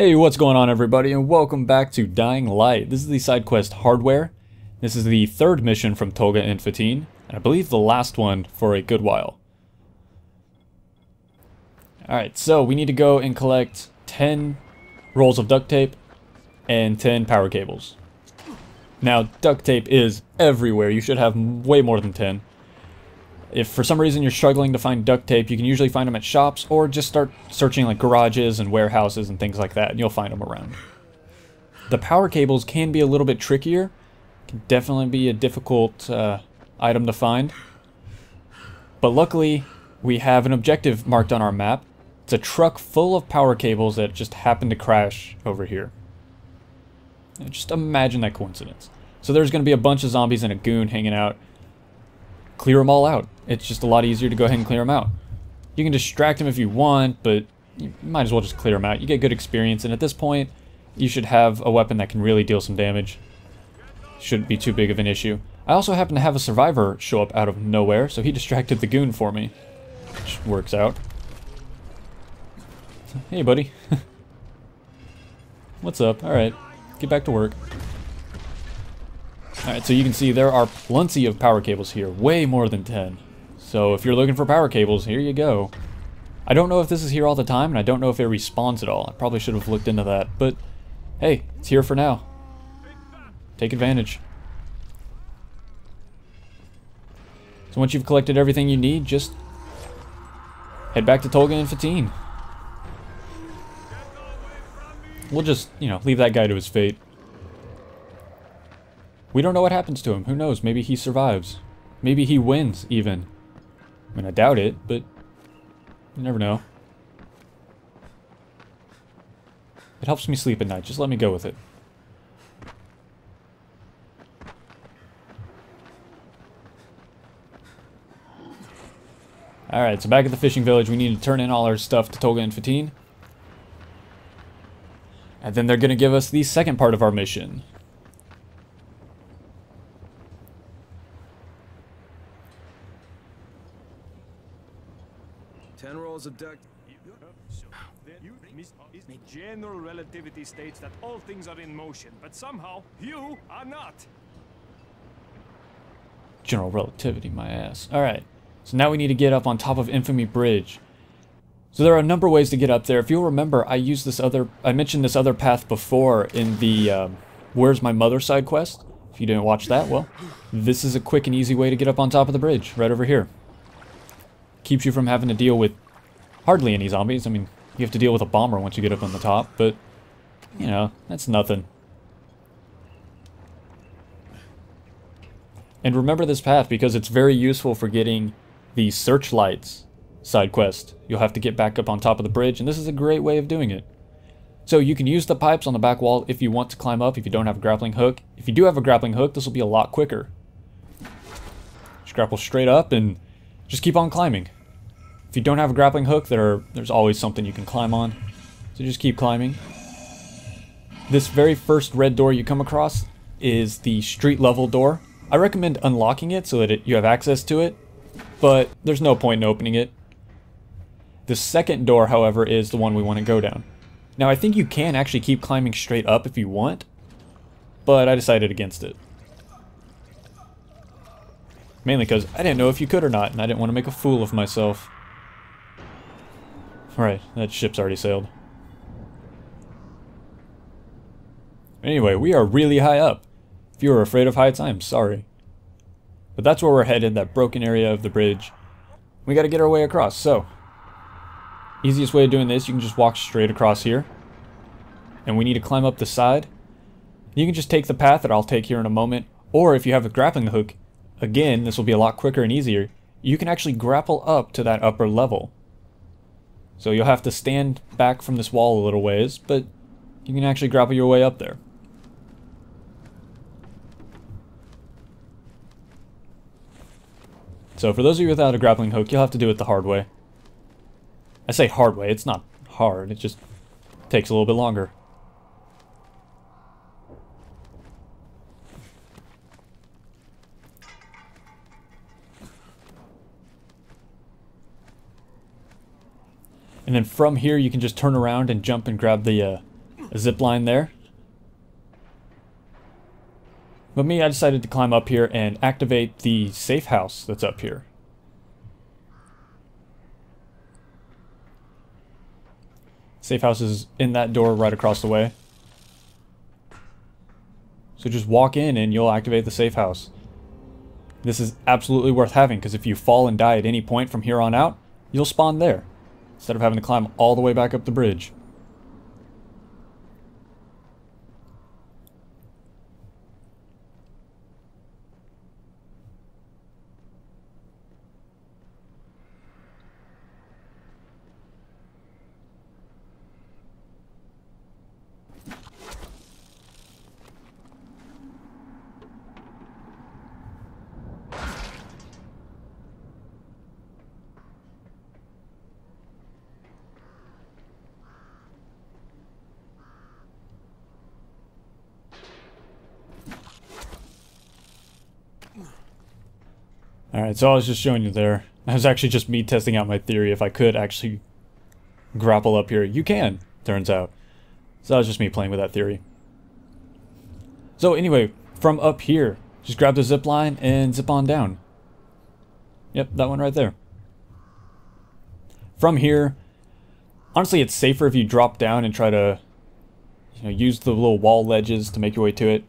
Hey, what's going on everybody, and welcome back to Dying Light. This is the side quest Hardware. This is the third mission from Tolga and Fatin, and I believe the last one for a good while. Alright, so we need to go and collect 10 rolls of duct tape and 10 power cables. Now, duct tape is everywhere. You should have way more than 10. If for some reason you're struggling to find duct tape, you can usually find them at shops, or just start searching like garages and warehouses and things like that, and you'll find them around. The power cables can be a little bit trickier. Can definitely be a difficult item to find. But luckily, we have an objective marked on our map. It's a truck full of power cables that just happened to crash over here. And just imagine that coincidence. So there's going to be a bunch of zombies and a goon hanging out. Clear them all out. It's just a lot easier to go ahead and clear them out. You can distract them if you want, but you might as well just clear them out. You get good experience, and at this point, you should have a weapon that can really deal some damage. Shouldn't be too big of an issue. I also happen to have a survivor show up out of nowhere, so he distracted the goon for me. Which works out. Hey, buddy. What's up? Alright, get back to work. Alright, so you can see there are plenty of power cables here. Way more than 10. So if you're looking for power cables, here you go. I don't know if this is here all the time, and I don't know if it respawns at all. I probably should have looked into that, but hey, it's here for now. Take advantage. So once you've collected everything you need, just head back to Tolga and Fatin. We'll just, leave that guy to his fate. We don't know what happens to him. Who knows? Maybe he survives. Maybe he wins, even. I mean, I doubt it, but you never know. It helps me sleep at night. Just let me go with it. Alright, so back at the fishing village, we need to turn in all our stuff to Tolga and Fatin. And then they're going to give us the second part of our mission. Of duct. General relativity states that all things are in motion, but somehow you are not. General relativity, my ass. Alright, so now we need to get up on top of Infamy Bridge. So there are a number of ways to get up there. If you'll remember, I mentioned this other path before in the Where's My Mother side quest. If you didn't watch that, well, this is a quick and easy way to get up on top of the bridge, right over here. Keeps you from having to deal with hardly any zombies. I mean, you have to deal with a bomber once you get up on the top, but, that's nothing. And remember this path because it's very useful for getting the Searchlights side quest. You'll have to get back up on top of the bridge, and this is a great way of doing it. So you can use the pipes on the back wall if you want to climb up, if you don't have a grappling hook. If you do have a grappling hook, this will be a lot quicker. Just grapple straight up and just keep on climbing. If you don't have a grappling hook, there's always something you can climb on. So just keep climbing. This very first red door you come across is the street level door. I recommend unlocking it so that you have access to it, but there's no point in opening it. The second door, however, is the one we want to go down. Now I think you can actually keep climbing straight up if you want, but I decided against it. Mainly because I didn't know if you could or not, and I didn't want to make a fool of myself. Right, that ship's already sailed. Anyway, we are really high up. If you are afraid of heights, I am sorry. But that's where we're headed, that broken area of the bridge. We gotta get our way across, so. Easiest way of doing this, you can just walk straight across here. And we need to climb up the side. You can just take the path that I'll take here in a moment. Or if you have a grappling hook, again, this will be a lot quicker and easier. You can actually grapple up to that upper level. So you'll have to stand back from this wall a little ways, but you can actually grapple your way up there. So for those of you without a grappling hook, you'll have to do it the hard way. I say hard way, it's not hard, it just takes a little bit longer. And then from here you can just turn around and jump and grab the a zip line there. But me, I decided to climb up here and activate the safe house that's up here. Safe house is in that door right across the way. So just walk in and you'll activate the safe house. This is absolutely worth having because if you fall and die at any point from here on out, you'll spawn there instead of having to climb all the way back up the bridge. Alright, so I was just showing you there. That was actually just me testing out my theory if I could actually grapple up here. You can, turns out. So that was just me playing with that theory. So anyway, from up here, just grab the zip line and zip on down. Yep, that one right there. From here, honestly it's safer if you drop down and try to use the little wall ledges to make your way to it.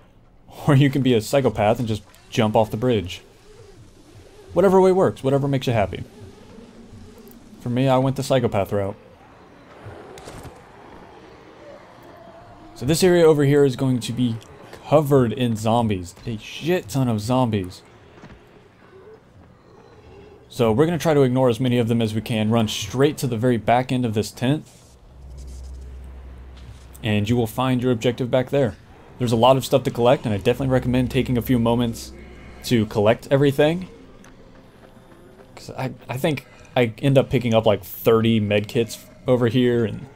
Or you can be a psychopath and just jump off the bridge. Whatever way works, whatever makes you happy. For me, I went the psychopath route. So this area over here is going to be covered in zombies. A shit ton of zombies. So we're going to try to ignore as many of them as we can. Run straight to the very back end of this tent. And you will find your objective back there. There's a lot of stuff to collect, and I definitely recommend taking a few moments to collect everything. I think I end up picking up like 30 medkits over here, and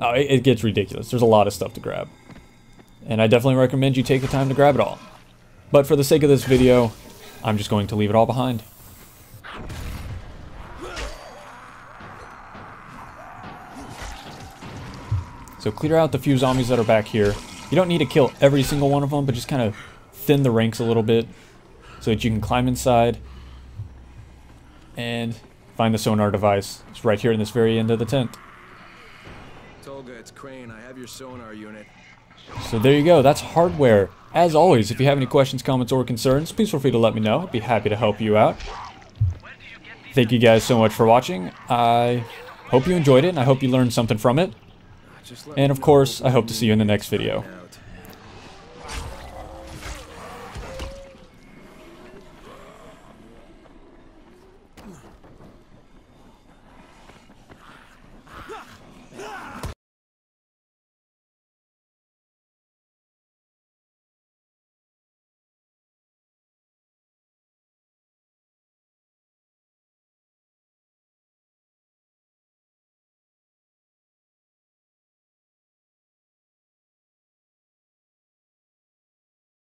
it gets ridiculous. There's a lot of stuff to grab. And I definitely recommend you take the time to grab it all. But for the sake of this video, I'm just going to leave it all behind. So clear out the few zombies that are back here. You don't need to kill every single one of them, but just kind of thin the ranks a little bit so that you can climb inside and find the sonar device. It's right here in this very end of the tent. Tolga, it's Crane. I have your sonar unit. So there you go. That's hardware. As always, if you have any questions, comments, or concerns, please feel free to let me know. I'd be happy to help you out. Thank you guys so much for watching. I hope you enjoyed it, and I hope you learned something from it. And of course, I hope to see you in the next video.